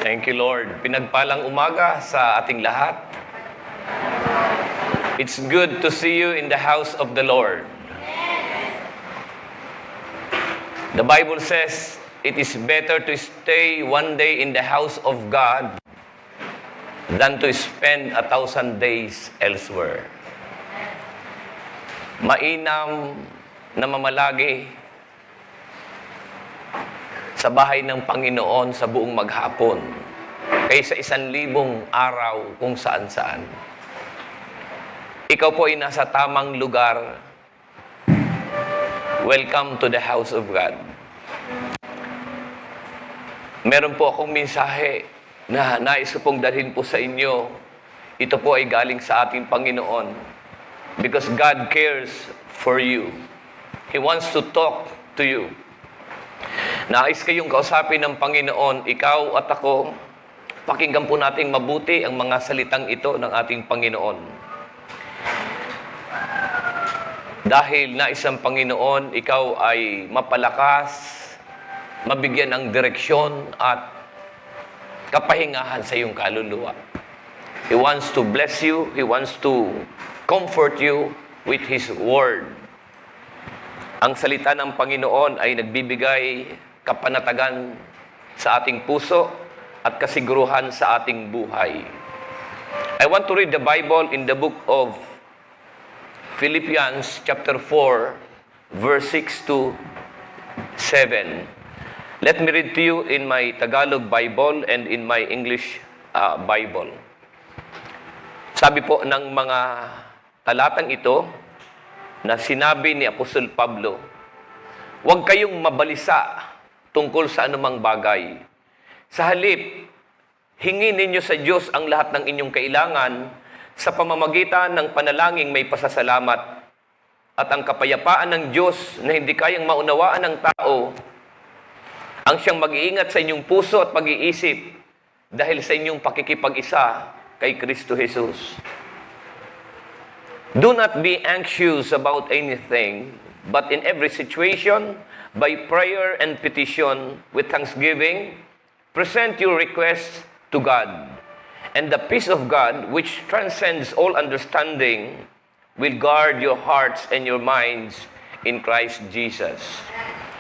Thank you, Lord. Pinagpalang umaga sa ating lahat. It's good to see you in the house of the Lord. The Bible says, it is better to stay one day in the house of God than to spend 1,000 days elsewhere. Mainam na mamalagi sa bahay ng Panginoon sa buong maghapon kaysa 1,000 araw kung saan-saan. Ikaw po ay nasa tamang lugar. Welcome to the house of God. Meron po akong mensahe na nais ko pong dalhin po sa inyo. Ito po ay galing sa ating Panginoon. Because God cares for you. He wants to talk to you. Nais kayong kausapin ng Panginoon, ikaw at ako. Pakinggan po nating mabuti ang mga salitang ito ng ating Panginoon. Dahil nais ng Panginoon, ikaw ay mapalakas, mabigyan ng direksyon at kapahingahan sa iyong kaluluwa. He wants to bless you. He wants to comfort you with His Word. Ang salita ng Panginoon ay nagbibigay kapanatagan sa ating puso at kasiguruhan sa ating buhay. I want to read the Bible in the book of Philippians chapter 4, verse 6 to 7. Let me read to you in my Tagalog Bible and in my English Bible. Sabi po ng mga talatang ito na sinabi ni Apostol Pablo, huwag kayong mabalisa tungkol sa anumang bagay. Sa halip, hingin ninyo sa Diyos ang lahat ng inyong kailangan sa pamamagitan ng panalangin may pasasalamat. At ang kapayapaan ng Diyos na hindi kayang maunawaan ng tao, ang siyang mag-iingat sa inyong puso at pag-iisip dahil sa inyong pakikipag-isa kay Kristo Jesus. Do not be anxious about anything, but in every situation, by prayer and petition, with thanksgiving, present your requests to God. And the peace of God, which transcends all understanding, will guard your hearts and your minds in Christ Jesus.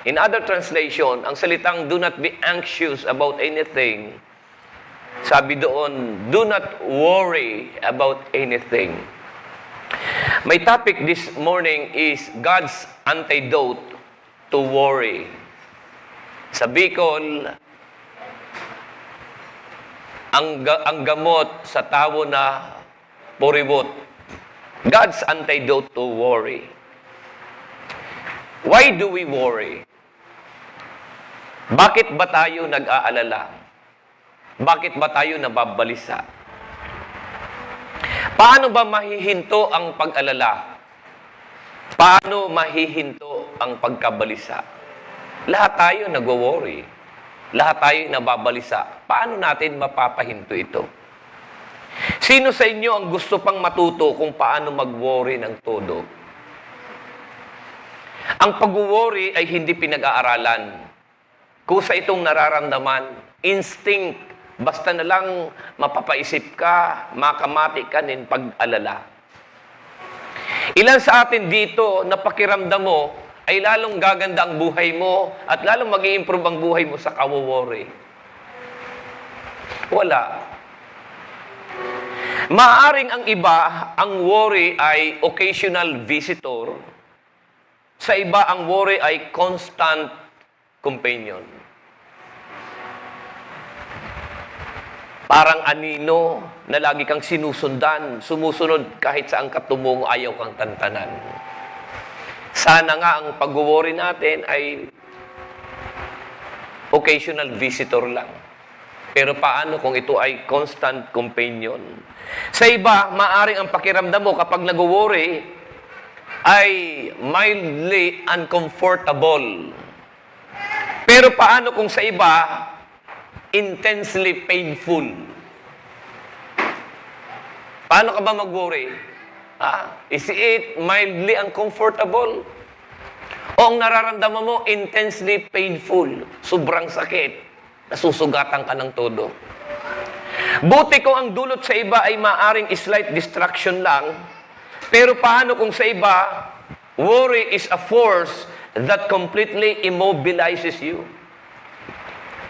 In other translation, ang salitang do not be anxious about anything, sabi doon, do not worry about anything. My topic this morning is God's antidote to worry. Sa Bicol, ang gamot sa tao na puribot. God's antidote to worry. Why do we worry? Bakit ba tayo nag-aalala? Bakit ba tayo nababalisa? Paano ba mahihinto ang pag-alala? Paano mahihinto ang pagkabalisa? Lahat tayo nagwo-worry. Lahat tayo nababalisa. Paano natin mapapahinto ito? Sino sa inyo ang gusto pang matuto kung paano mag-worry ng todo? Ang pag-worry ay hindi pinag-aaralan. Kusa itong nararamdaman, instinct. Basta na lang mapapaisip ka, makamati ka ng pag-alala. Ilan sa atin dito na pakiramdam mo ay lalong gaganda ang buhay mo at lalong mag-i-improve ang buhay mo sa kawo-worry. Wala. Maaring ang iba, ang worry ay occasional visitor. Sa iba, ang worry ay constant companion. Parang anino na lagi kang sinusundan, sumusunod kahit saan ka tumungo, ayaw kang tantanan. Sana nga ang pag-worry natin ay occasional visitor lang. Pero paano kung ito ay constant companion? Sa iba, maaring ang pakiramdam mo kapag nag-worry ay mildly uncomfortable. Pero paano kung sa iba, intensely painful? Paano ka ba mag-worry? Is it mildly uncomfortable? O ang nararamdaman mo, intensely painful, sobrang sakit, nasusugatan ka ng todo. Buti kung ang dulot sa iba ay maaring slight distraction lang, pero paano kung sa iba, worry is a force that completely immobilizes you?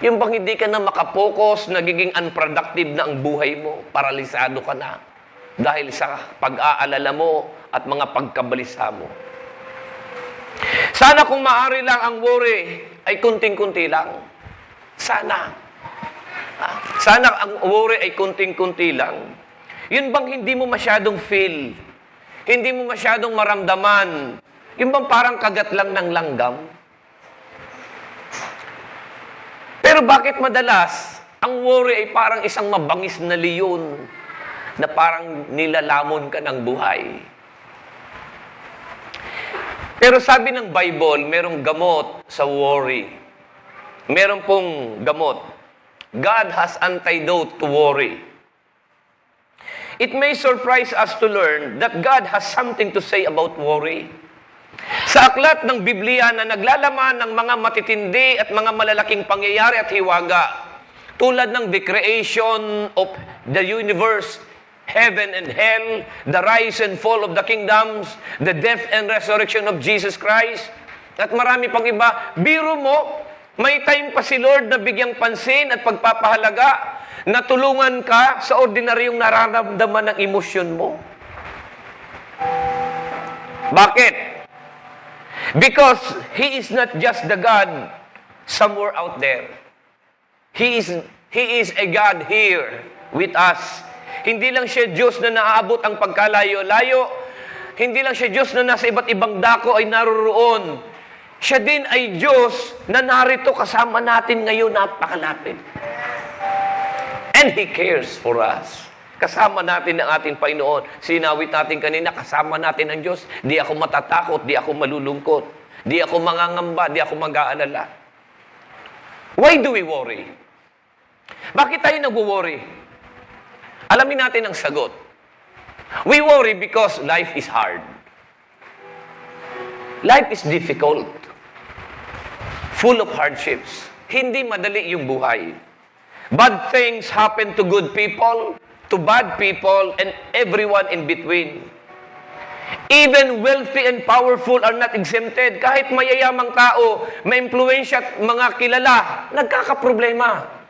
Yung bang hindi ka na makapokus, nagiging unproductive na ang buhay mo, paralisado ka na dahil sa pag-aalala mo at mga pagkabalisa mo. Sana kung maaari lang ang worry ay kunting-kunti lang. Sana. Sana ang worry ay kunting-kunti lang. Yun bang hindi mo masyadong feel? Hindi mo masyadong maramdaman? Yun bang parang kagat lang ng langgam? Pero bakit madalas, ang worry ay parang isang mabangis na leon na parang nilalamon ka ng buhay? Pero sabi ng Bible, merong gamot sa worry. Meron pong gamot. God has antidote to worry. It may surprise us to learn that God has something to say about worry. Sa aklat ng Biblia na naglalaman ng mga matitindi at mga malalaking pangyayari at hiwaga, tulad ng the creation of the universe, heaven and hell, the rise and fall of the kingdoms, the death and resurrection of Jesus Christ, at marami pang iba. Biro mo, may time pa si Lord na bigyang pansin at pagpapahalaga na tulungan ka sa ordinaryong nararamdaman ng emosyon mo. Bakit? Because He is not just the God somewhere out there. He is a God here with us. Hindi lang siya Diyos na naaabot ang pagkalayo-layo. Hindi lang siya Diyos na nasa iba't ibang dako ay naroroon. Siya din ay Diyos na narito kasama natin ngayon, napakalapit. And He cares for us. Kasama natin ang ating Panginoon. Sinawit natin kanina, kasama natin ang Diyos. Di ako matatakot, di ako malulungkot. Di ako mangangamba, di ako mag-aalala. Why do we worry? Bakit tayo nag-worry? Alamin natin ang sagot. We worry because life is hard. Life is difficult. Full of hardships. Hindi madali yung buhay. Bad things happen to good people, to bad people, and everyone in between. Even wealthy and powerful are not exempted. Kahit mayayamang tao, may impluensya at mga kilala, nagkakaproblema.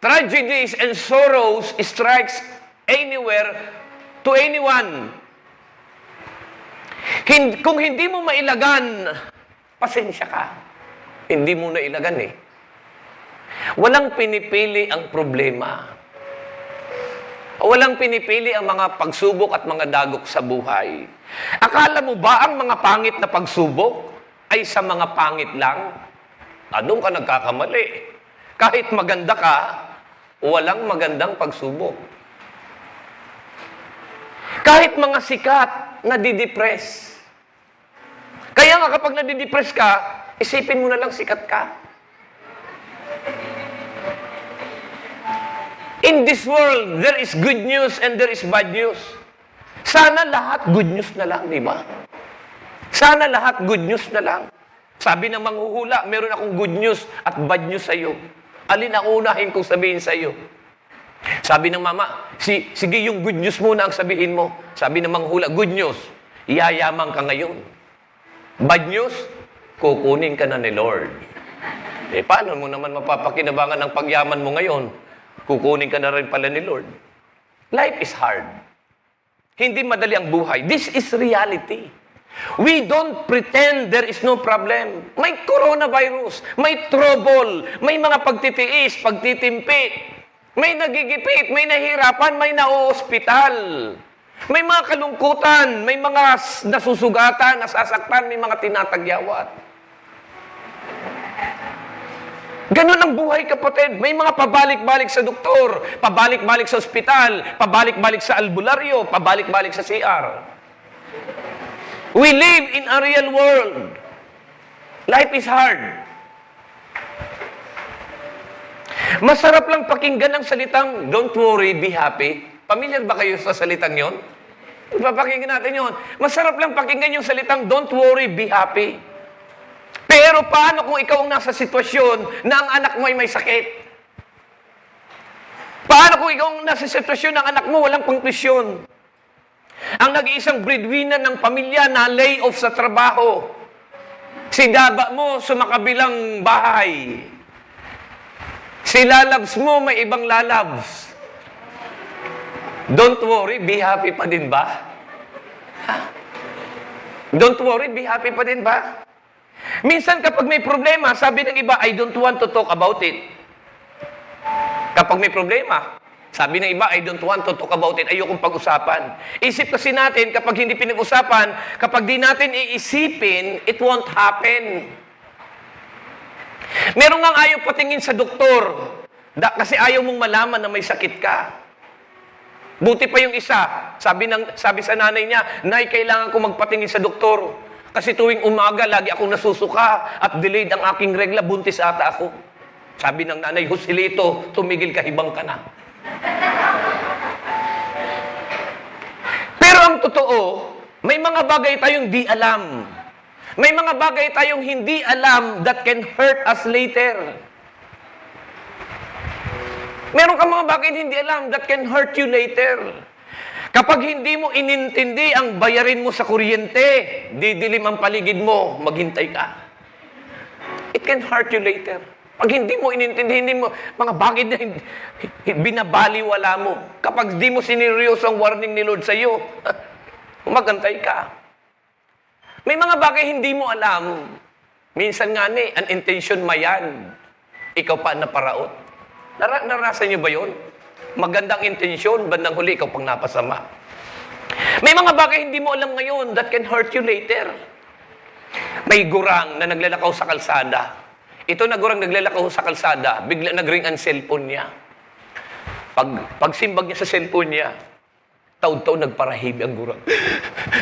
Tragedies and sorrows strikes anywhere to anyone. Kung hindi mo mailagan, pasensya ka. Hindi mo na ilagan eh. Walang pinipili ang problema. Walang pinipili ang mga pagsubok at mga dagok sa buhay. Akala mo ba ang mga pangit na pagsubok ay sa mga pangit lang? Doon ka nagkakamali. Kahit maganda ka, walang magandang pagsubok. Kahit mga sikat, nadidepress. Kaya nga kapag nadidepress ka, isipin mo na lang sikat ka. In this world, there is good news and there is bad news. Sana lahat good news na lang, di ba? Sana lahat good news na lang. Sabi ng manghuhula, meron akong good news at bad news sa iyo. Alin ang unahin kong sabihin sa iyo? Sabi ng mama, sige yung good news muna ang sabihin mo. Sabi ng manghuhula, good news, iyayaman ka ngayon. Bad news, kukunin ka na ni Lord. Paano mo naman mapapakinabangan ang pagyaman mo ngayon? Kukunin ka na rin pala ni Lord. Life is hard. Hindi madali ang buhay. This is reality. We don't pretend there is no problem. May coronavirus, may trouble, may mga pagtitiis, pagtitimpi, may nagigipit, may nahihirapan, may nauospital, may mga kalungkutan, may mga nasusugatan, nasasaktan, may mga tinatagyawat. Ganun ang buhay, kapatid. May mga pabalik-balik sa doktor, pabalik-balik sa ospital, pabalik-balik sa albularyo, pabalik-balik sa CR. We live in a real world. Life is hard. Masarap lang pakinggan ang salitang, don't worry, be happy. Pamilyar ba kayo sa salitang yon? Papakinggan natin yon. Masarap lang pakinggan yung salitang, don't worry, be happy. Pero paano kung ikaw ang nasa sitwasyon na ang anak mo ay may sakit? Paano kung ikaw ang nasa sitwasyon ng anak mo, walang pangtusyon? Ang nag-iisang breadwinner ng pamilya na lay off sa trabaho. Si daba mo sumakabilang bahay. Si lalabs mo may ibang lalabs. Don't worry, be happy pa din ba? Ha? Don't worry, be happy pa din ba? Minsan kapag may problema, sabi ng iba, I don't want to talk about it. Kapag may problema, sabi ng iba, I don't want to talk about it. Ayokong pag-usapan. Isip kasi natin, kapag hindi pinag-usapan, kapag di natin iisipin, it won't happen. Meron ngang ayaw patingin sa doktor kasi ayaw mong malaman na may sakit ka. Buti pa yung isa, sabi sa nanay niya, Nay, kailangan ko magpatingin sa doktor. Kasi tuwing umaga, lagi akong nasusuka at delayed ang aking regla, buntis ata ako. Sabi ng nanay, Joselito, tumigil ka, hibang ka na. Pero ang totoo, may mga bagay tayong di alam. May mga bagay tayong hindi alam that can hurt us later. Meron ka mga bagay hindi alam that can hurt you later. Kapag hindi mo inintindi ang bayarin mo sa kuryente, didilim ang paligid mo, maghintay ka. It can hurt you later. Pag hindi mo inintindi, hindi mo, mga bagay na binabaliwala mo. Kapag di mo sineryoso ang warning ni Lord sa iyo, magantay ka. May mga bagay hindi mo alam. Minsan nga an intention mayan. Ikaw pa naparaot. Narasan niyo ba yun? Magandang intensyon, bandang huli, ikaw pang napasama. May mga bagay hindi mo alam ngayon that can hurt you later. May gurang na naglalakaw sa kalsada. Ito na gurang naglalakaw sa kalsada, bigla nag-ring ang cellphone niya. Pagsimbag niya sa cellphone niya, taon-taon nagparahib ang gurang.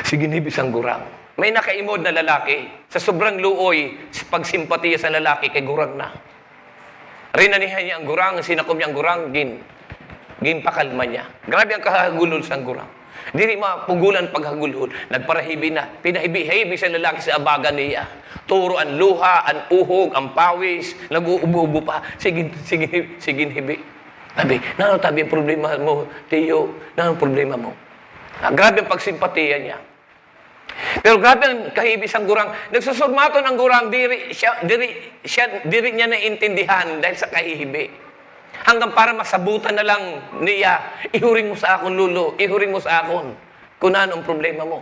Sige, nibis ang gurang. May nakaimod na lalaki, sa sobrang luoy, pagsimpatiya sa lalaki, kay gurang na. Rinanihan niya ang gurang, sinakom niya ang gurang, pakalma niya. Grabe ang kahagulol sa gurang. Dili mapugulan paghagulol. Nagparahibi na. Pinahibi sa lalaki sa abaga niya. Turo ang luha, ang uhog, ang pawis. Nag-uubo-ubo pa. Sige, hibi. Sabi, tabi ang problema mo, Tiyo. Ang problema mo. Grabe ang pagsimpatiya niya. Pero grabe ang kahibis ang gurang. Nagsusurmaton ang gurang, diri niya naintindihan dahil sa kahihibi. Hanggang para masabutan na lang niya, ihuring mo sa akon, Lulo, ihuring mo sa akon. Kung ano ang problema mo.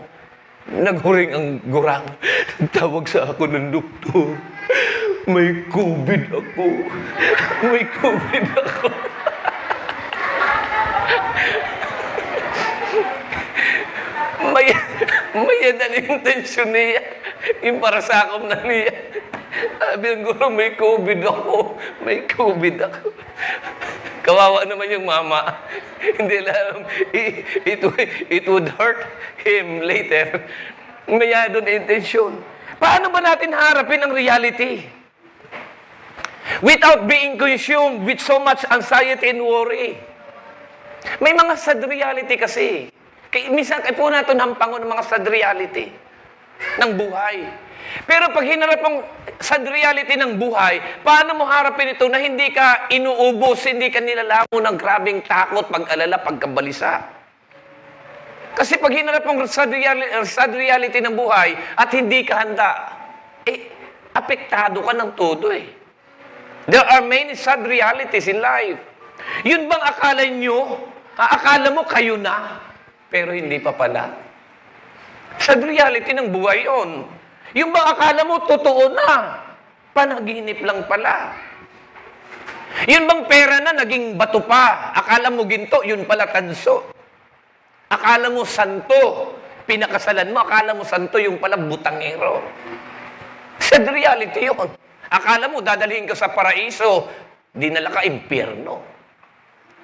Naghuring ang gurang. Tawag sa ako ng doktor. May COVID ako. May COVID ako. May ang intensyon niya. Yung para sa akin na niya. Sabi ng guro, may COVID ako. May COVID ako. Kawawa naman yung mama. Hindi alam. It would hurt him later. May doon intensyon. Paano ba natin harapin ang reality? Without being consumed with so much anxiety and worry. May mga sad reality kasi. Minsan po natin hampangon ng mga sad reality ng buhay. Pero pag hinarap ang sad reality ng buhay, paano mo harapin ito na hindi ka inuubos, hindi ka nilalamo ng grabing takot, pag-alala, pagkabalisa? Kasi pag hinarap ang sad reality ng buhay at hindi ka handa, apektado ka ng todo eh. There are many sad realities in life. Yun bang akala nyo? Akala mo kayo na? Pero hindi pa pala. Sad reality ng buhay yun. Yung bang akala mo totoo na? Panaginip lang pala. Yun bang pera na naging bato pa? Akala mo ginto, yun pala tanso. Akala mo santo, pinakasalan mo, akala mo santo, yung pala butangero. Sad reality yun. Akala mo dadalhin ka sa paraiso, dinala ka impyerno.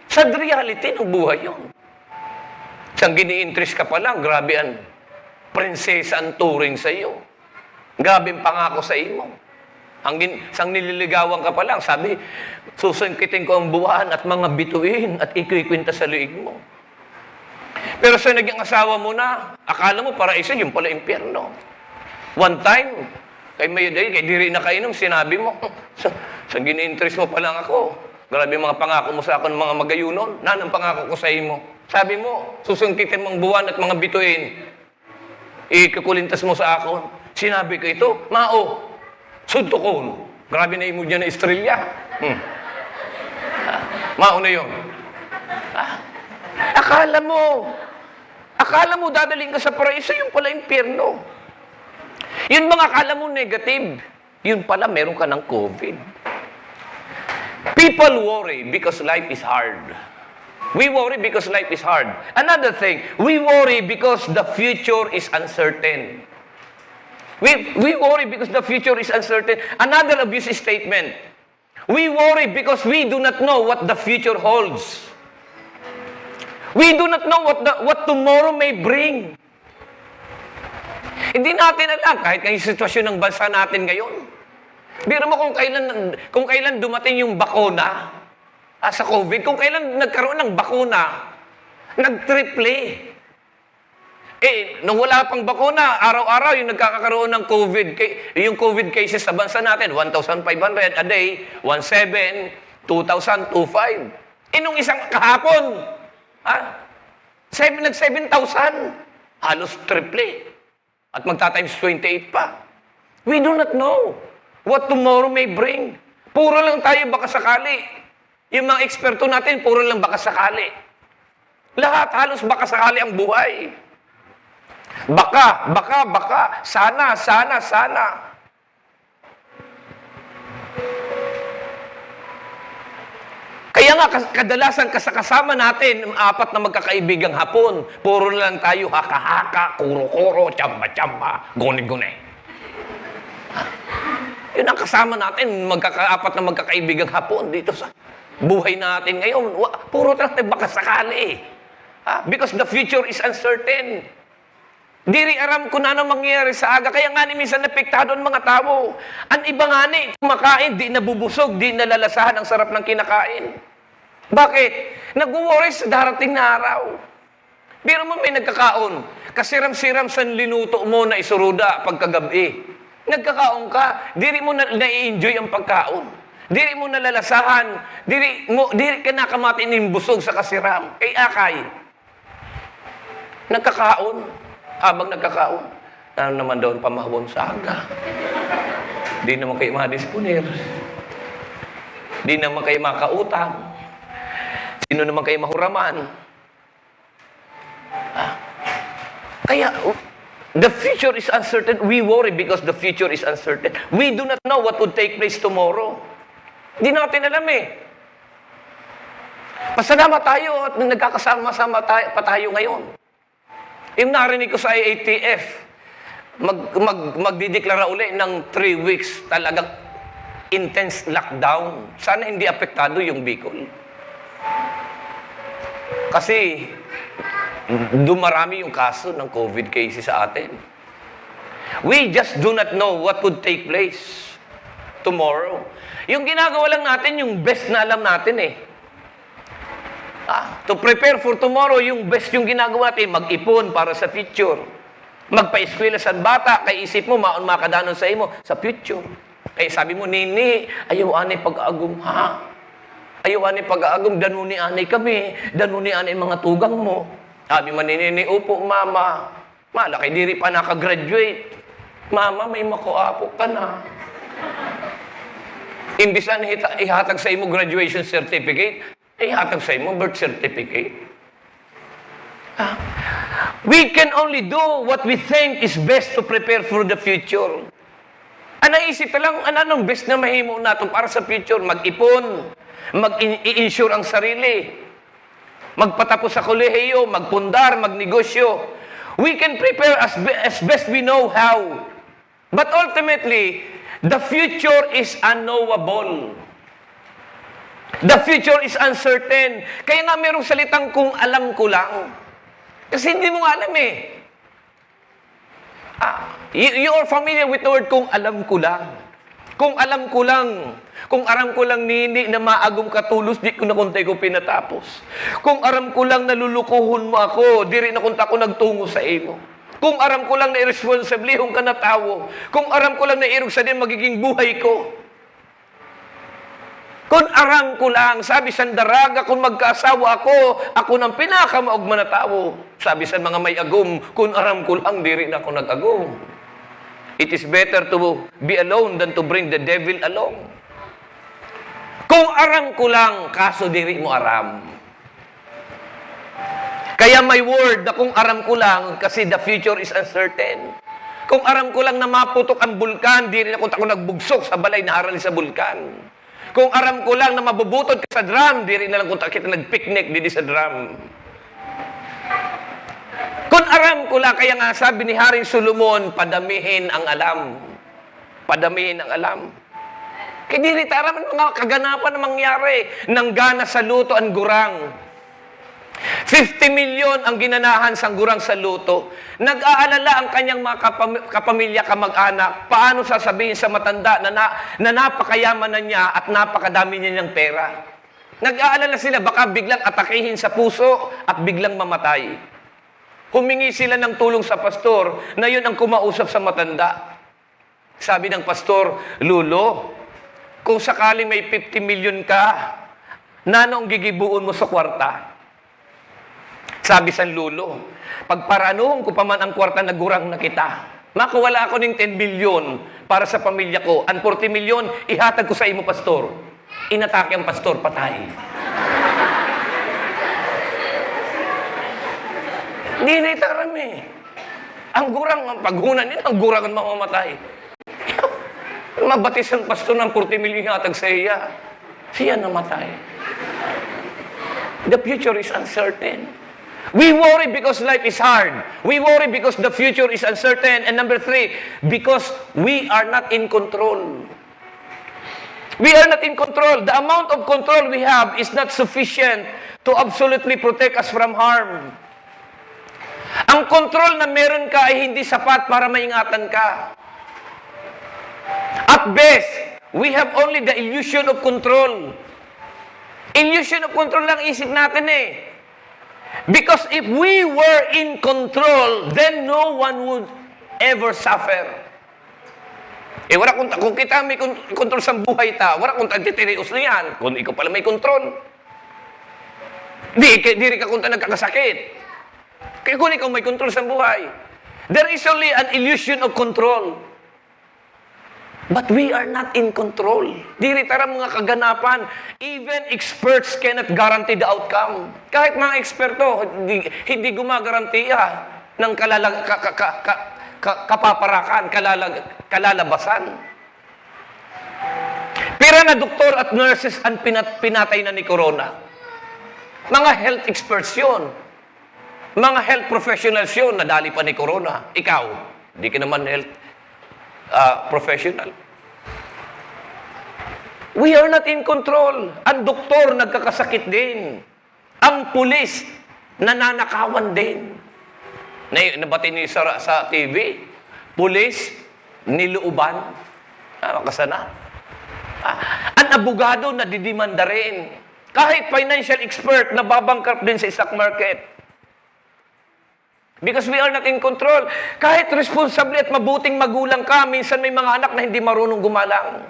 Sad reality ng buhay yun. Siyang gini-interest ka pa lang, grabe ang prinsesa ang turing sa iyo. Grabe ang pangako sa imo. Sang nililigawan ka pa lang, sabi, susungkitin ko ang buwan at mga bituin at ikikwinta sa liig mo. Pero sa naging asawa mo na, akala mo paraiso, yung pala impyerno. One time, kay diri na kainom, sinabi mo, sa gini-interest mo pa lang ako, Grabe mga pangako mo sa akin, mga magayunon. Nanang pangako ko sa imo. Sabi mo, susungkitin mong buwan at mga bituin. Ikukulintas mo sa ako. Sinabi ko ito, mao, sudtokon. Grabe na imo dyan na Estrella. Mao na yun. Akala mo dadaling ka sa paraiso, yung pala impyerno. Yun mga akala mo negative. Yun pala, meron ka ng COVID. People worry because life is hard. We worry because life is hard. Another thing, we worry because the future is uncertain. We worry because the future is uncertain. Another abusive statement. We worry because we do not know what the future holds. We do not know what tomorrow may bring. Hindi natin alam, kahit ngayong sitwasyon ng bansa natin ngayon. Biro mo kung kailan dumating yung bakuna sa COVID, kung kailan nagkaroon ng bakuna, nag-triple. Nung wala pang bakuna, araw-araw yung nagkakaroon ng COVID, yung COVID cases sa bansa natin, 1,500 a day, 1,700, 2,000, 2,500. Nung isang kahapon, nag-7,000, halos triple. At magta-times 28 pa. We do not know what tomorrow may bring. Puro lang tayo baka sakali. Yung mga eksperto natin, puro lang baka sakali. Lahat halos baka sakali ang buhay. Baka. Sana. Kaya nga, kadalasan kasama natin, apat na magkakaibigang Hapon, puro na lang tayo haka-haka, kuro-kuro, tsamba-tsamba, guni-guni. Yun ang kasama natin, apat na magkakaibigang Hapon dito sa buhay natin ngayon. Puro tayo baka sakali. Because the future is uncertain. Diri aram ko na mangyayari sa aga. Kaya nga ni minsan napektado ang mga tao. Ang iba nga ni, kumakain, di nabubusog, di nalalasahan ang sarap ng kinakain. Bakit? Nag-worry sa darating na araw. Pero mo may nagkakaon. Kasiram-siram sa linuto mo na isuruda pagkagabi. Nagkakaon ka, diri mo na-enjoy ang pagkaon. Diri mo nalalasahan, diri ka nakamatin ng busog sa kasiram. Kay akay. Nagkakaon. Habang nagkakaon, ano naman daw pamahawon sa aga. Di naman kayo madisponer. Di naman kayo makautang. Sino naman kayo mahuraman? Kaya, the future is uncertain. We worry because the future is uncertain. We do not know what would take place tomorrow. Di natin alam eh. Pasalamat tayo at nagkakasama-sama pa tayo ngayon. Yung narinig ko sa IATF, magdideklara uli ng 3 weeks talagang intense lockdown. Sana hindi apektado yung Bicol. Kasi dumarami yung kaso ng COVID cases sa atin. We just do not know what would take place tomorrow. Yung ginagawa lang natin, yung best na alam natin eh. To prepare for tomorrow, yung best yung ginagawa natin, mag-ipon para sa future. Magpa-eskwela sa bata, kay isip mo, maon makadanon sa imo, sa future. Kaya sabi mo, Nini, ayaw anay pag-aagum, ha? Ayaw anay pag-aagum, danuni anay kami, danuni anay mga tugang mo. Sabi mo, Nini, upo, mama. Malaki, diri pa nakagraduate. Mama, may makuapo ka na. Imbis na ihatag sa imo graduation certificate, ihatag sa imo birth certificate. We can only do what we think is best to prepare for the future. Naisip lang, anong best na mahimo natin para sa future? Mag-ipon, mag-i-insure ang sarili, magpatapos sa kolehiyo, magpundar, magnegosyo. We can prepare as best we know how. But ultimately, the future is unknowable. The future is uncertain. Kaya nga merong salitang kung alam ko lang. Kasi hindi mo alam eh. You are familiar with the word kung alam ko lang. Kung alam ko lang. Kung aram ko lang nini na maagong katulos, di ko na kuntay ko pinatapos. Kung aram ko lang nalulukuhon mo ako, di rin na kunta ko nagtungo sa imo. Kung aram ko lang na irresponsiblihong ka na tao. Kung aram ko lang na irog sa din magiging buhay ko. Kung aram ko lang, sabi sa daraga, kung magkaasawa ako ng pinakamaog man na tao. Sabi sa mga may agom, kung aram ko lang, di rin ako nag-agom. It is better to be alone than to bring the devil along. Kung aram ko lang, kaso di rin mo aram. Kaya may word na kung aram ko lang, kasi the future is uncertain. Kung aram ko lang na maputok ang bulkan, di rin ako nagbugsok sa balay na harali sa bulkan. Kung aram ko lang na mabubutod ka sa drum, di rin na lang kung kita nag-picnic dito sa drum. Kung aram ko lang, kaya nga sabi ni Haring Solomon, padamihin ang alam. Padamihin ang alam. Kaya di rin taraman mga kaganapan na mangyari. Nanggana sa luto ang gurang. 50 million ang ginanahan sa gurang sa luto. Nag-aalala ang kanyang mga kapamilya, kamag-anak. Paano sasabihin sa matanda na napakayaman na niya at napakadami niya niyang pera? Nag-aalala sila, baka biglang atakihin sa puso at biglang mamatay. Humingi sila ng tulong sa pastor na yun ang kumausap sa matanda. Sabi ng pastor, Lulo, kung sakaling may 50 million ka, nanong gigibuon mo sa kwarta? Sabi sa lulo, pagparanuhon ko pa man ang kwarta na gurang na kita, makawala ako ng 10 billion para sa pamilya ko. Ang 40 million, ihatag ko sa imo, pastor. Inatake ang pastor, patay. Hindi na itarami. Ang gurang, ang paghunan nila, ang gurang ang mamamatay. Mabatis ang pastor ng 40 million ihatag sa iya. Siya namatay. The future is uncertain. We worry because life is hard. We worry because the future is uncertain. And number 3, because we are not in control. We are not in control. The amount of control we have is not sufficient to absolutely protect us from harm. Ang control na meron ka ay hindi sapat para maingatan ka. At best, we have only the illusion of control. Illusion of control lang isip natin eh. Because if we were in control, then no one would ever suffer. Wala kung kita may control sa buhay ta, wala kung tagtitirios na yan. Kung ikaw pala may control. Di rin ka kung nagkakasakit. Kaya kung ikaw may control sa buhay. There is only an illusion of control. But we are not in control. Diri tara mga kaganapan. Even experts cannot guarantee the outcome. Kahit mga eksperto, hindi gumagarantiya ng kapaparakan, kalalabasan. Pero na doktor at nurses ang pinatay na ni Corona. Mga health experts yun. Mga health professionals yun, nadali pa ni Corona. Ikaw, di ka naman health professional. We are not in control. Ang doktor nagkakasakit din. Ang pulis nananakawan din. Nabati niyo sa TV. Pulis niluuban. Makasana. Ang abogado nadidimanda rin. Kahit financial expert nababangkrut din sa stock market. Because we are not in control. Kahit responsable at mabuting magulang ka, minsan may mga anak na hindi marunong gumalang.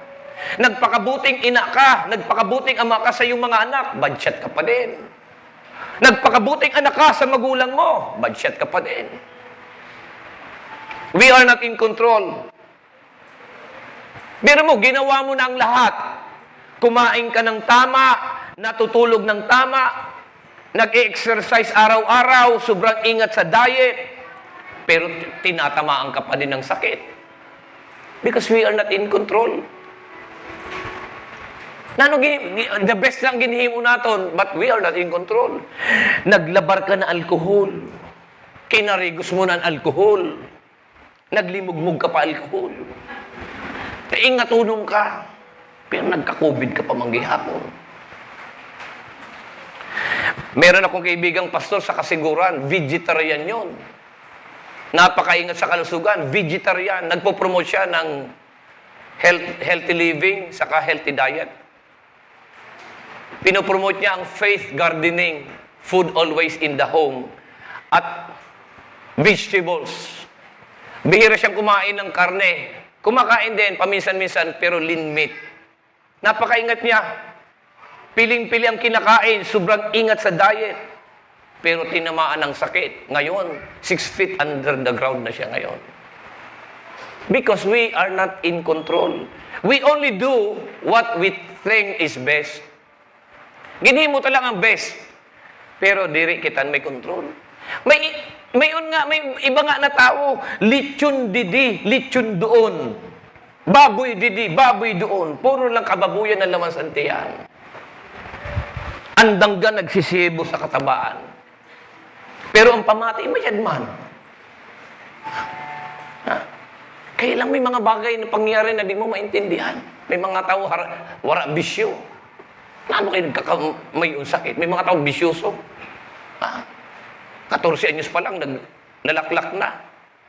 Nagpakabuting ina ka, nagpakabuting ama ka sa iyong mga anak, badshot ka pa din. Nagpakabuting anak ka sa magulang mo, badshot ka pa din. We are not in control. Pero mo, ginawa mo na ang lahat. Kumain ka ng tama, natutulog ng tama, nag-exercise araw-araw, sobrang ingat sa diet, pero tinatamaan ka pa din ng sakit. Because we are not in control. The best lang ginhimo naton, but we are not in control. Naglabar ka na alkohol. Kinarigos mo na ang alkohol. Naglimugmug ka pa alkohol. Ingatunong ka, pero nagka-COVID ka pa manggihapon. Meron akong kaibigang pastor sa Kasiguran, vegetarian yon. Napakaingat sa kalusugan, vegetarian. Nagpo-promote siya ng healthy living, saka healthy diet. Pinopromote niya ang faith gardening, food always in the home, at vegetables. Bihira siyang kumain ng karne. Kumakain din, paminsan-minsan, pero lean meat. Napakaingat niya. Piling-pili ang kinakain, sobrang ingat sa diet. Pero tinamaan ng sakit. Ngayon, 6 feet under the ground na siya ngayon. Because we are not in control. We only do what we think is best. Ginhimo ta lang ang best. Pero diri kita may control. May iba nga na tao, lechon didi, lechon doon. Baboy didi, baboy doon. Puro lang kababuyan ang laman sa tiyan. Andangga nagsisibo sa katabaan. Pero ang pamati, masyadman. Kaya lang may mga bagay na pangyari na di mo maintindihan. May mga tao wara bisyo. Ano kayo nagkakamayon sakit? May mga tao bisyoso. 14 anyos pa lang, nalaklak na.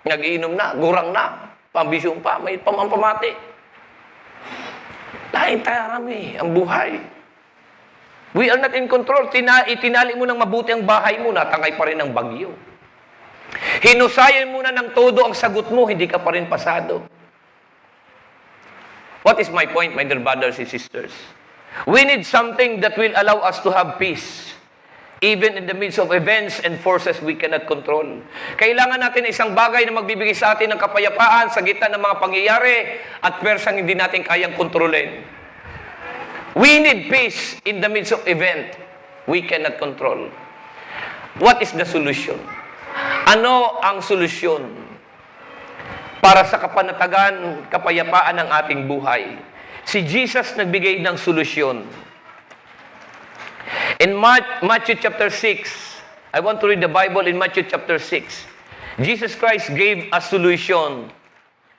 Nag-iinom na, gurang na. Pambisyon pa, may pamampamati. Lain tayo rami, ang buhay. We are not in control. Itinali mo ng mabuti ang bahay mo, natangay pa rin ang bagyo. Hinusayan mo na ng todo ang sagot mo, hindi ka pa rin pasado. What is my point, my dear brothers and sisters? We need something that will allow us to have peace. Even in the midst of events and forces we cannot control. Kailangan natin isang bagay na magbibigay sa atin ng kapayapaan sa gitna ng mga pangyayari at persang hindi natin kayang kontrolin. We need peace in the midst of event we cannot control. What is the solution? Ano ang solusyon para sa kapanatagan, kapayapaan ng ating buhay? Si Jesus nagbigay ng solusyon. In Matthew chapter 6, I want to read the Bible in Matthew chapter 6. Jesus Christ gave a solution.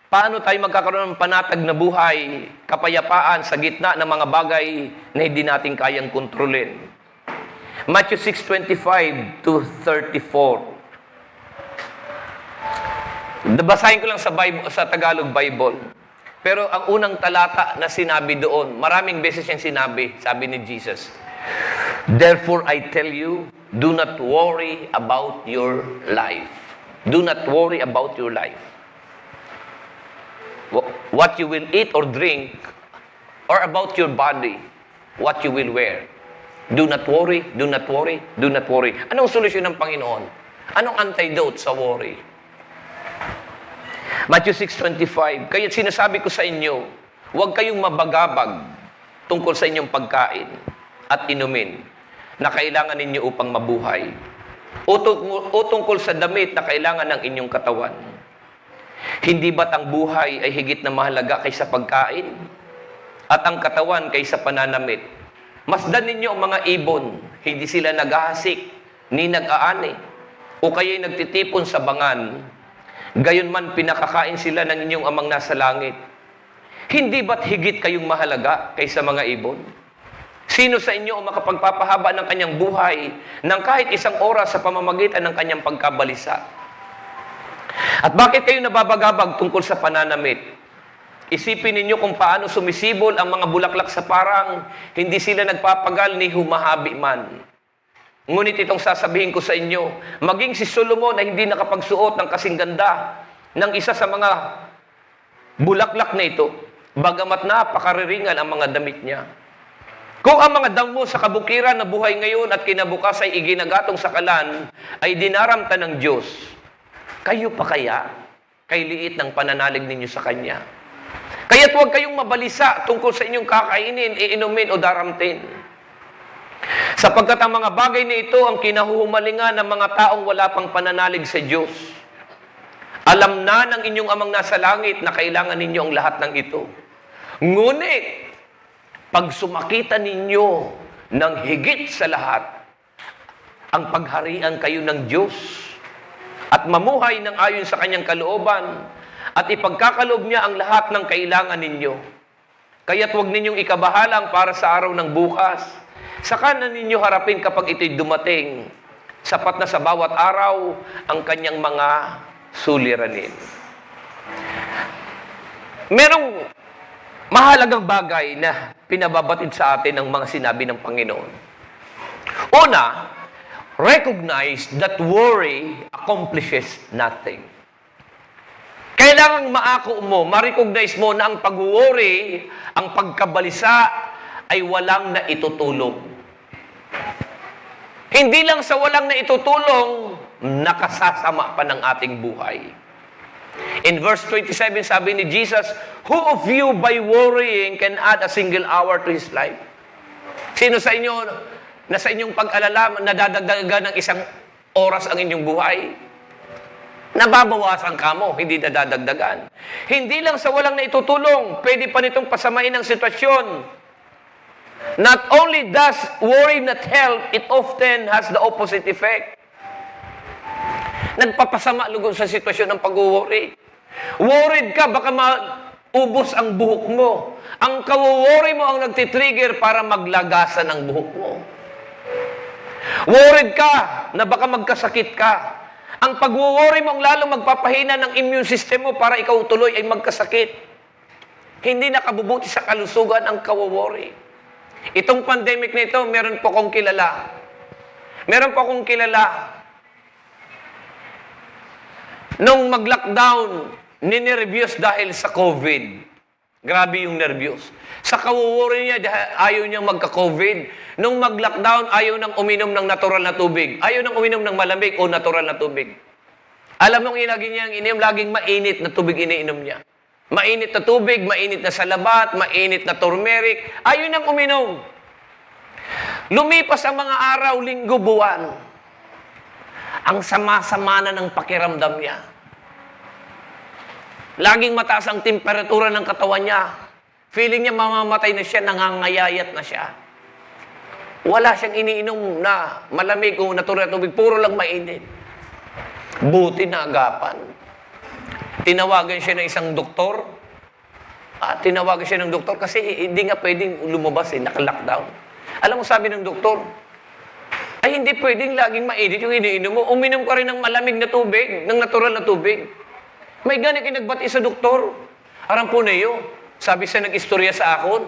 Paano tayo magkakaroon ng panatag na buhay, kapayapaan sa gitna ng mga bagay na hindi natin kayang kontrolin. Matthew 6:25 to 34. Basahin ko lang sa Bible, sa Tagalog Bible. Pero ang unang talata na sinabi doon, maraming beses yung sinabi, sabi ni Jesus, "Therefore I tell you, do not worry about your life." Do not worry about your life. What you will eat or drink, or about your body, what you will wear. Do not worry, do not worry, do not worry. Anong solusyon ng Panginoon? Anong antidote sa worry? Matthew 6:25, kaya sinasabi ko sa inyo, huwag kayong mabagabag tungkol sa inyong pagkain at inumin na kailangan ninyo upang mabuhay. O tungkol sa damit na kailangan ng inyong katawan. Hindi ba't ang buhay ay higit na mahalaga kaysa pagkain? At ang katawan kaysa pananamit? Masdan ninyo ang mga ibon, hindi sila naghahasik, ni nag-aani, o kaya'y nagtitipon sa bangan, gayon man pinakakain sila ng inyong amang nasa langit. Hindi ba't higit kayong mahalaga kaysa mga ibon? Sino sa inyo ang makapagpapahaba ng kanyang buhay ng kahit isang oras sa pamamagitan ng kanyang pagkabalisa? At bakit kayo nababagabag tungkol sa pananamit? Isipin ninyo kung paano sumisibol ang mga bulaklak sa parang, hindi sila nagpapagal ni humahabi man. Ngunit itong sasabihin ko sa inyo, maging si Solomon na hindi nakapagsuot ng kasing ganda ng isa sa mga bulaklak na ito, bagamat napakariringan ang mga damit niya. Kung ang mga damo sa kabukiran na buhay ngayon at kinabukas ay iginagatong sa kalan, ay dinaramta ng Diyos, kayo pa kaya kay liit ng pananalig ninyo sa Kanya? Kaya't huwag kayong mabalisa tungkol sa inyong kakainin, iinumin o daramtin. Sapagkat ang mga bagay na ito ang kinahuhumalingan ng mga taong wala pang pananalig sa Diyos. Alam na ng inyong amang nasa langit na kailangan ninyo ang lahat ng ito. Ngunit, pag sumakita ninyo ng higit sa lahat, ang pagharian kayo ng Diyos at mamuhay ng ayon sa Kanyang kalooban at ipagkakaloob niya ang lahat ng kailangan ninyo. Kaya't huwag ninyong ikabahalang para sa araw ng bukas. Saka na ninyo harapin kapag ito'y dumating. Sapat na sa bawat araw ang kanyang mga suliranin. Merong mahalagang bagay na pinababatid sa atin ng mga sinabi ng Panginoon. Una, recognize that worry accomplishes nothing. Kailangang maako mo, ma-recognize mo na ang pag-worry, ang pagkabalisa, ay walang naitutulong. Hindi lang sa walang naitutulong, nakasasama pa ng ating buhay. In verse 27, sabi ni Jesus, "Who of you by worrying can add a single hour to his life?" Sino sa inyo, na sa inyong pag-alala, nadadagdagan ng isang oras ang inyong buhay? Nababawasan ka mo, hindi nadadagdagan. Hindi lang sa walang naitutulong, pwede pa nitong pasamain ang sitwasyon. Not only does worry not help, it often has the opposite effect. Nagpapasama lugod sa sitwasyon ng pag-worry. Worried ka, baka maubos ang buhok mo. Ang kawo-worry mo ang nagtitrigger para maglagasan ng buhok mo. Worried ka na baka magkasakit ka. Ang pag-worry mo ang lalong magpapahina ng immune system mo para ikaw tuloy ay magkasakit. Hindi nakabubuti sa kalusugan ang kawo-worry. Itong pandemic na ito, meron po akong kilala. Meron po akong kilala. Nung mag-lockdown, ninervyos dahil sa COVID. Grabe yung nervyos. Sa kawo-worry niya, ayaw niyang magka-COVID. Nung mag-lockdown, ayaw nang uminom ng natural na tubig. Ayaw nang uminom ng malamig o natural na tubig. Alam mong lagi niyang ininom, laging mainit na tubig iniinom niya. Mainit na tubig, mainit na salabat, mainit na turmeric. Ayaw nang uminom. Lumipas ang mga araw, linggo, buwan. Ang sama-sama na ng pakiramdam niya. Laging mataas ang temperatura ng katawan niya. Feeling niya mamamatay na siya, nangangayayat na siya. Wala siyang iniinom na malamig o natural na tubig, puro lang mainit. Buti na agapan. Tinawagan siya ng isang doktor. Tinawagan siya ng doktor kasi hindi nga pwedeng lumabas, naka-lockdown. Alam mo, sabi ng doktor, ay hindi pwedeng laging mainit yung iniinom mo. Uminom ka rin ng malamig na tubig, ng natural na tubig. May gani kinagbati sa doktor. Aram po na iyo, sabi siya nag-istorya sa akon,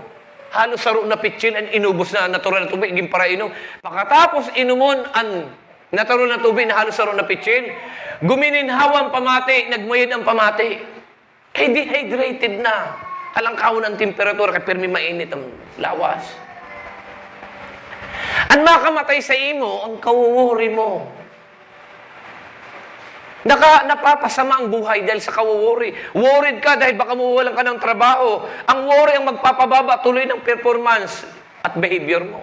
halos saro na pitsil ang inubos na natural na tubig, iging para inom. Pagkatapos inumon ang natural na tubig na halos saro na pitsil, gumininhaw ang pamati, nagmayad ang pamati. Eh, dehydrated na. Halangkawon ang temperatura, kaya permi mainit ang lawas. Ang makamatay sa imo, ang kawuwori mo. Napapasama ang buhay dahil sa kawuwori. Worried ka dahil baka mawawalan ka ng trabaho. Ang worry ang magpapababa tuloy ng performance at behavior mo.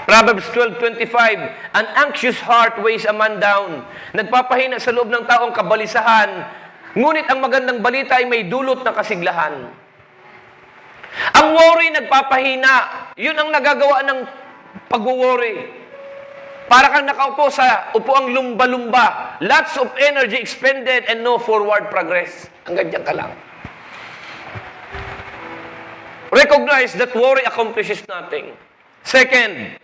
Proverbs 12:25, "An anxious heart weighs a man down." Nagpapahina sa loob ng taong kabalisahan, ngunit ang magandang balita ay may dulot na kasiglahan. Ang worry nagpapahina. Yun ang nagagawa ng pag-worry. Para kang nakaupo sa upuang lumba-lumba. Lots of energy expended and no forward progress. Hanggang dyan ka lang. Recognize that worry accomplishes nothing. Second,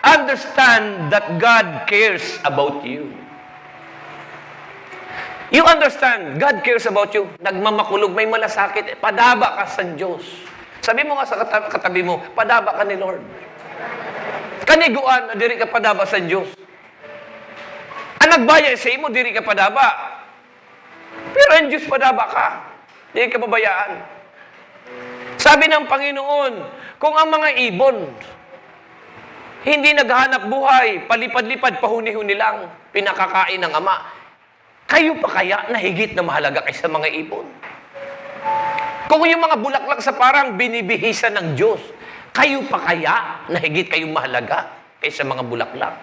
understand that God cares about you. You understand, God cares about you. Nagmamakulog, may malasakit, padaba ka sa Diyos. Sabi mo nga sa katabi mo, padaba ka ni Lord. Kaniguan, diri ka padaba sa Diyos. Ang nagbaya sa imo, diri ka padaba. Pero ang Diyos padaba ka. Diri ka babayaan. Sabi ng Panginoon, kung ang mga ibon, hindi naghahanap buhay, palipad-lipad, pahuni-huni lang, pinakakain ng Ama, kayo pa kaya na higit na mahalaga kaysa mga ibon? Kung yung mga bulaklak sa parang binibihisan ng Diyos, kayo pa kaya na higit kayong mahalaga kaysa mga bulaklak?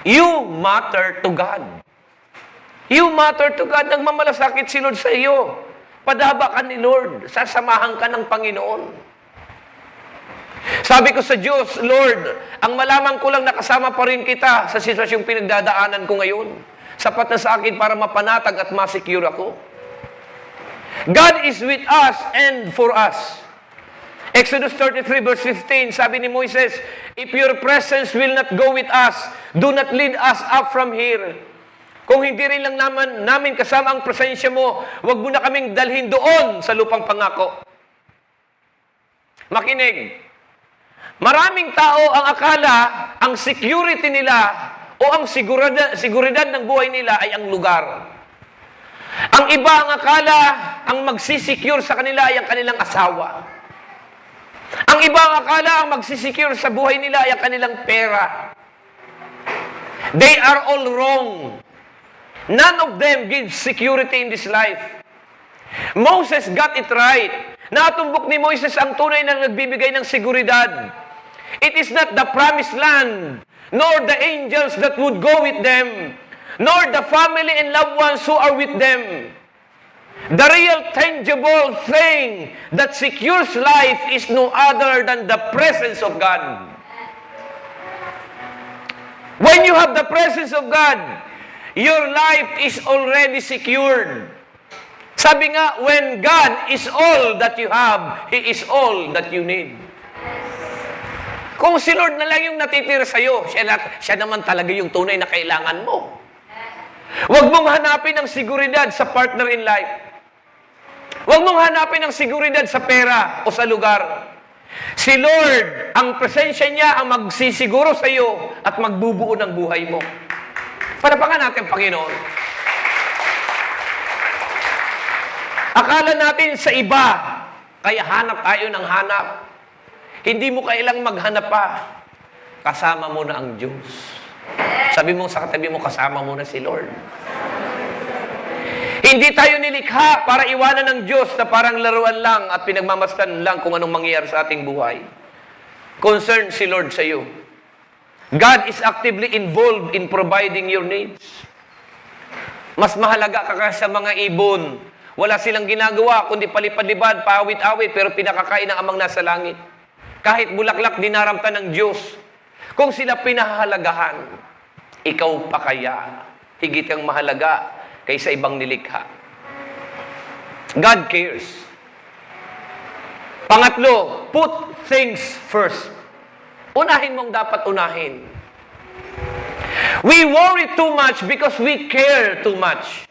You matter to God. You matter to God. Nagmamalasakit si Lord sa iyo. Padaba ka ni Lord. Sasamahan ka ng Panginoon. Sabi ko sa Diyos, Lord, ang malaman ko lang nakasama pa rin kita sa sitwasyong pinagdadaanan ko ngayon. Sapat na sa akin para mapanatag at masecure ako. God is with us and for us. Exodus 33 verse 15, sabi ni Moises, "If your presence will not go with us, do not lead us up from here." Kung hindi rin lang namin kasama ang presensya mo, wag mo na kaming dalhin doon sa lupang pangako. Makinig. Maraming tao ang akala, ang security nila o ang seguridad ng buhay nila ay ang lugar. Ang iba ang akala, ang magsisecure sa kanila ay ang kanilang asawa. Ang ibang akala ang magsisecure sa buhay nila ay ang kanilang pera. They are all wrong. None of them gives security in this life. Moses got it right. Natumbok ni Moises ang tunay na nagbibigay ng seguridad. It is not the promised land, nor the angels that would go with them, nor the family and loved ones who are with them. The real tangible thing that secures life is no other than the presence of God. When you have the presence of God, your life is already secured. Sabi nga, when God is all that you have, He is all that you need. Kung si Lord na lang yung natitira sa'yo, siya naman talaga yung tunay na kailangan mo. Huwag mong hanapin ang seguridad sa partner in life. Huwag mong hanapin ang seguridad sa pera o sa lugar. Si Lord, ang presensya niya ang magsisiguro sa iyo at magbubuo ng buhay mo. Panapangan natin, Panginoon. Akala natin sa iba, kaya hanap tayo ng hanap. Hindi mo kailang maghanap pa. Kasama mo na ang Diyos. Sabi mo sa katabi mo, kasama mo na si Lord. Hindi tayo nilikha para iwanan ng Diyos na parang laruan lang at pinagmamasdan lang kung anong mangyayari sa ating buhay. Concerned si Lord sa iyo. God is actively involved in providing your needs. Mas mahalaga ka sa mga ibon. Wala silang ginagawa kundi palipad-libad, paawit-awit, pero pinakakain ng amang nasa langit. Kahit bulaklak, dinaramtan ng Diyos. Kung sila pinahahalagahan, ikaw pa kaya higit kang mahalaga kaysa ibang nilikha. God cares. Pangatlo, put things first. Unahin mong dapat unahin. We worry too much because we care too much.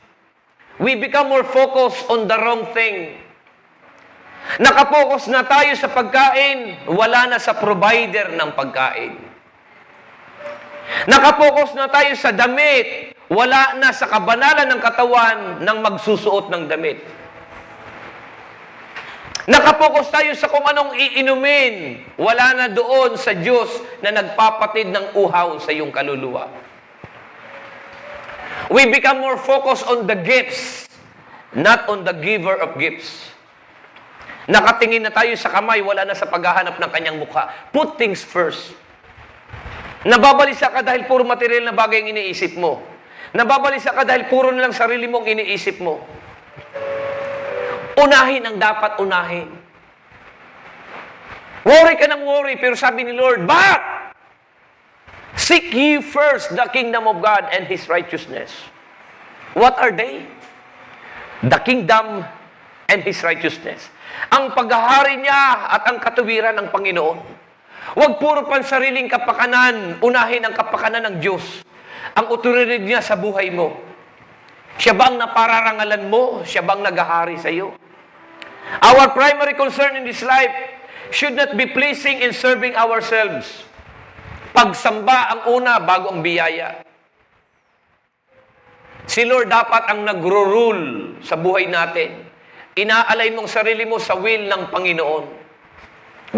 We become more focused on the wrong thing. Nakapokus na tayo sa pagkain, wala na sa provider ng pagkain. Nakapokus na tayo sa damit, wala na sa kabanalan ng katawan ng magsusuot ng damit. Nakapokus tayo sa kung anong iinumin, wala na doon sa Diyos na nagpapatid ng uhaw sa iyong kaluluwa. We become more focused on the gifts, not on the giver of gifts. Nakatingin na tayo sa kamay, wala na sa paghahanap ng kanyang mukha. Put things first. Nababalisa ka dahil puro material na bagay ang iniisip mo. Nababalisa ka dahil puro nilang sarili mong iniisip mo. Unahin ang dapat unahin. Worry ka ng worry, pero sabi ni Lord, but seek ye first the kingdom of God and His righteousness. What are they? The kingdom and His righteousness. Ang paghahari niya at ang katuwiran ng Panginoon. Huwag puro pansariling kapakanan, unahin ang kapakanan ng Diyos. Ang otoridad niya sa buhay mo. Siya ba ang napararangalan mo? Siya ba ang naghahari sa iyo? Our primary concern in this life should not be pleasing and serving ourselves. Pagsamba ang una bago ang biyaya. Si Lord dapat ang nagro-rule sa buhay natin. Inaalay mong sarili mo sa will ng Panginoon.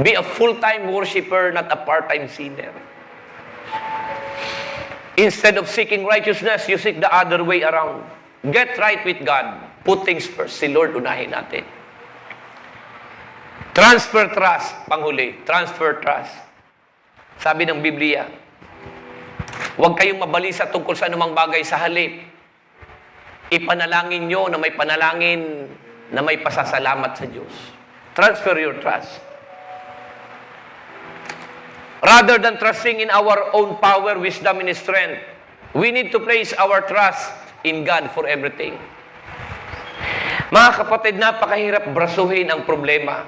Be a full-time worshiper, not a part-time sinner. Instead of seeking righteousness, you seek the other way around. Get right with God. Put things first. Si Lord, unahin natin. Transfer trust. Panghuli. Transfer trust. Sabi ng Biblia, huwag kayong mabalisa tungkol sa anumang bagay sa halip. Ipanalangin nyo na may panalangin na may pasasalamat sa Diyos. Transfer your trust. Rather than trusting in our own power, wisdom, and strength, we need to place our trust in God for everything. Mga kapatid, napakahirap brasuhin ang problema.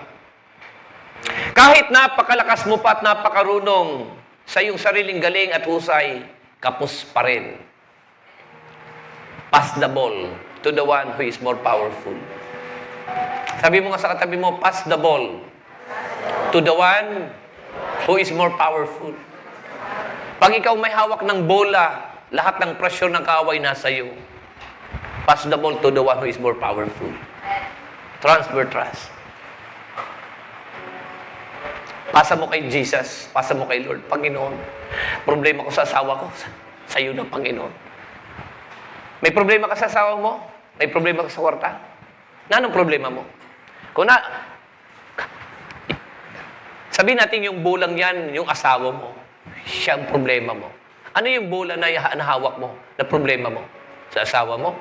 Kahit napakalakas mo pa at napakarunong sa iyong sariling galing at husay, kapos pa rin. Pass the ball to the one who is more powerful. Sabi mo nga sa katabi mo, pass the ball to the one who is more powerful. Pag ikaw may hawak ng bola, lahat ng pressure ng kaaway nasa iyo. Pass the ball to the one who is more powerful. Transfer trust. Pasa mo kay Jesus, pasa mo kay Lord. Panginoon, problema ko sa asawa ko, sa iyo na, Panginoon. May problema ka sa asawa mo? May problema ka sa kwarta? Anong problema mo? Kung na, sabihin natin yung bulang yan, yung asawa mo, siya ang problema mo. Ano yung bola na nahawak mo, na problema mo? Sa asawa mo?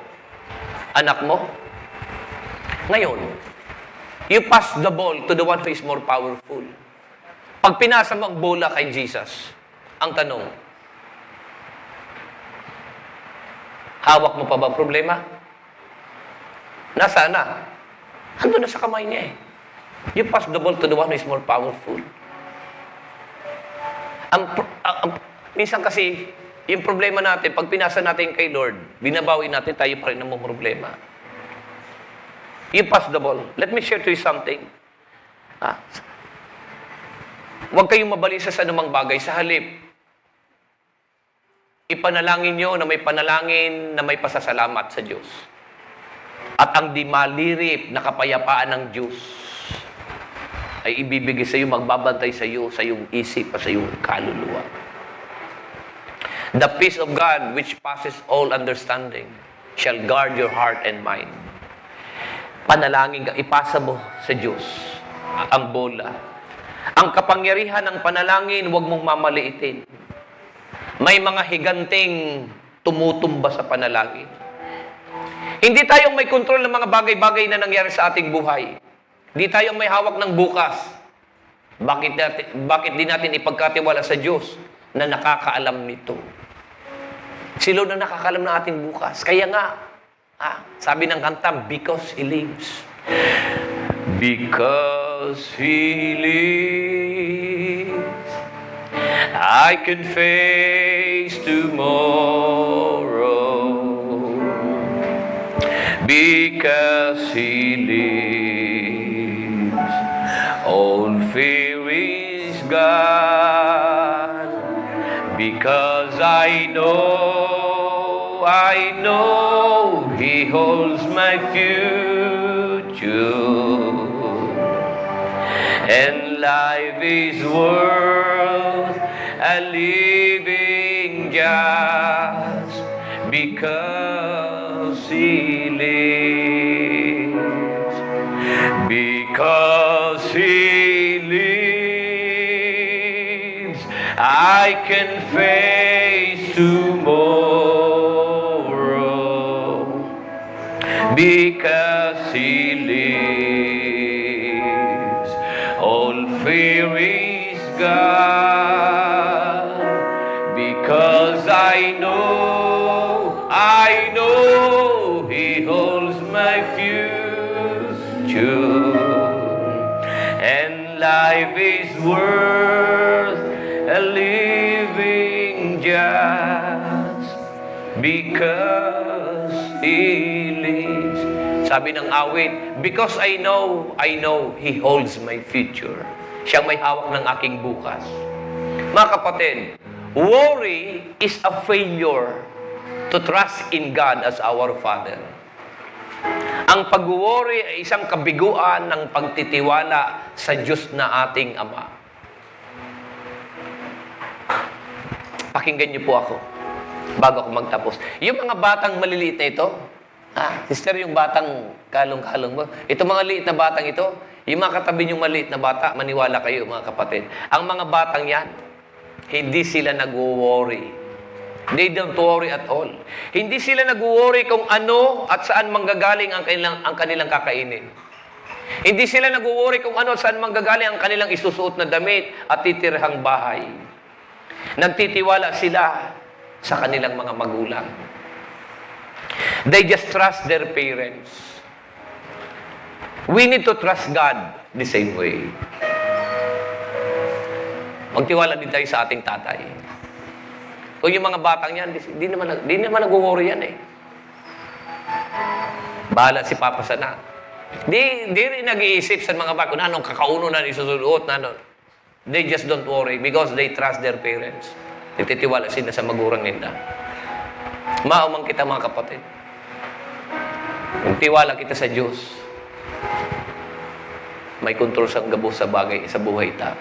Anak mo? Ngayon, you pass the ball to the one who is more powerful. Pag pinasa mo ang bola kay Jesus, ang tanong, hawak mo pa ba ang problema? Nasaan na? Ando na sa kamay niya eh. You pass the ball to the one who is more powerful. Minsan kasi, yung problema natin, pag pinasa natin kay Lord, binabawi natin, tayo pa rin ang problema. You pass the ball. Let me share to you something. Huwag kayong mabalisa sa anumang bagay. Sa halip, ipanalangin nyo na may panalangin na may pasasalamat sa Diyos. At ang di malirip na kapayapaan ng Diyos ay ibibigay sa iyo, magbabantay sa iyo, sa iyong isip at sa iyong kaluluwa. The peace of God, which passes all understanding, shall guard your heart and mind. Panalangin ka, ipasa mo sa Diyos ang bola. Ang kapangyarihan ng panalangin, huwag mong mamaliitin. May mga higanting tumutumba sa panalangin. Hindi tayong may kontrol ng mga bagay-bagay na nangyari sa ating buhay. Hindi tayong may hawak ng bukas. Bakit di natin ipagkatiwala sa Diyos na nakakaalam nito? Si Lord na nakakaalam ng ating bukas. Kaya nga, sabi ng kanta, because He lives. Because He lives, I can face tomorrow. Because He lives, all fear is gone. Because I know He holds my future. And life is worth a living just because He lives. Because He lives, I can face tomorrow. Because He lives, all fear is gone. Because I know He holds my future. And life is worth a living just because He lives. Sabi ng awit, because I know He holds my future. Siyang may hawak ng aking bukas. Mga kapatid, worry is a failure to trust in God as our Father. Ang pag-worry ay isang kabiguan ng pagtitiwala sa Diyos na ating Ama. Pakinggan niyo po ako bago ako magtapos. Yung mga batang maliliit na ito, sister, yung batang kalong-kalong mo, ito mga liit na batang ito, yung mga katabi niyong maliit na bata, maniwala kayo mga kapatid. Ang mga batang yan, hindi sila nag-worry. They don't worry at all. Hindi sila nag-worry kung ano at saan manggagaling ang kanilang kakainin. Hindi sila nag-worry kung ano at saan manggagaling ang kanilang isusuot na damit at titirhang bahay. Nagtitiwala sila sa kanilang mga magulang. They just trust their parents. We need to trust God the same way. Magtiwala din tayo sa ating tatay. Kung yung mga batang yan, di naman nag-worry yan eh. Bahala si Papa sana. Di rin nag-iisip sa mga bata kung anong kakauno na isusuot na ano. They just don't worry because they trust their parents. Nagtitiwala sila sa magulang nila. Maumang kita mga kapatid. Kung tiwala kita sa Diyos, may kontrol sang gabo sa bagay, sa buhay ta.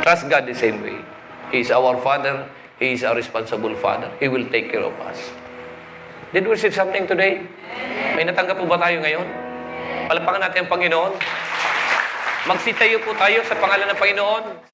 Trust God the same way. He is our Father. He is our responsible Father. He will take care of us. Did we receive something today? May natanggap po ba tayo ngayon? Palakpakan natin ang Panginoon. Magsitayo po tayo sa pangalan ng Panginoon.